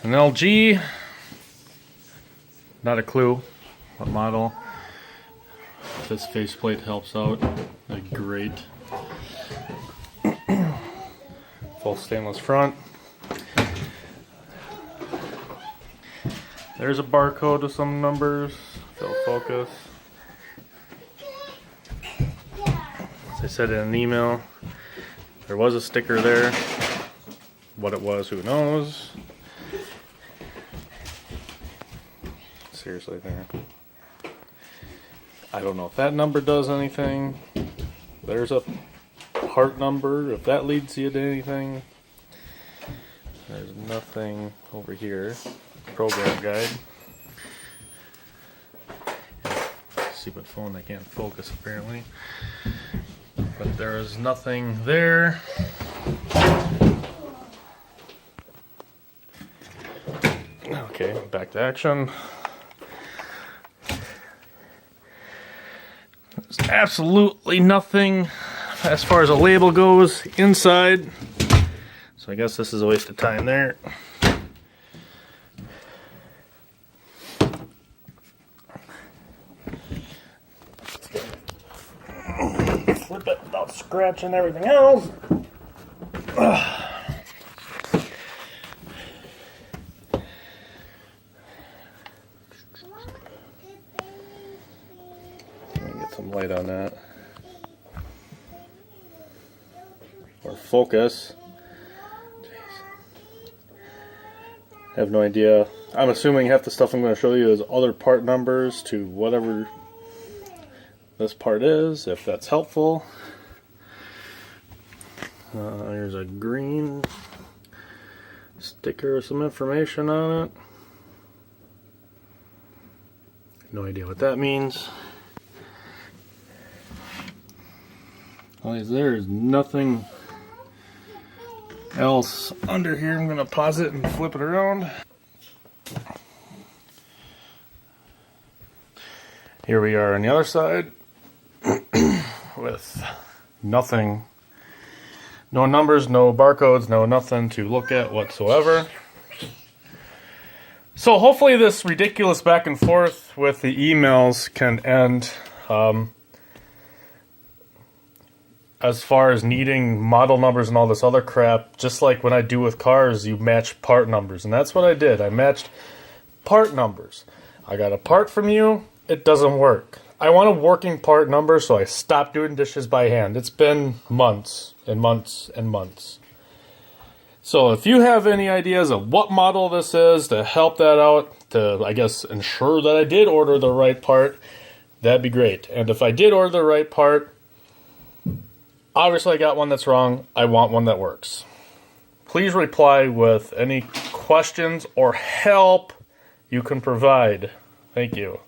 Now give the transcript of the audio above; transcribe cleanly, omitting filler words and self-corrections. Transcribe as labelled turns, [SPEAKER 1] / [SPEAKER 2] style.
[SPEAKER 1] An LG, not a clue what model. This faceplate helps out like great. Full stainless front. There's a barcode with some numbers. It'll focus. As I said in an email, there was a sticker there. What it was, who knows? Seriously, there. I don't know if that number does anything. There's a part number, if that leads you to anything. There's nothing over here. Program guide. Stupid phone, I can't focus apparently. But there is nothing there. Okay, back to action. There's absolutely nothing as far as a label goes inside. So I guess this is a waste of time there. Flip it without scratching everything else. Let me get some light on that. Or focus. Jeez. I have no idea. I'm assuming half the stuff I'm going to show you is other part numbers to whatever this part is, if that's helpful. Here's a green sticker with some information on it. No idea what that means. There is nothing else under here. I'm going to pause it and flip it around. Here we are on the other side with nothing. No numbers, no barcodes, no nothing to look at whatsoever. So hopefully this ridiculous back and forth with the emails can end. As far as needing model numbers and all this other crap, just like when I do with cars, you match part numbers. And that's what I did. I matched part numbers. I got a part from you, it doesn't work. I want a working part number, so I stopped doing dishes by hand. It's been months and months and months. So if you have any ideas of what model this is to help that out, to, I guess, ensure that I did order the right part, that'd be great. And if I did order the right part, obviously I got one that's wrong. I want one that works. Please reply with any questions or help you can provide. Thank you.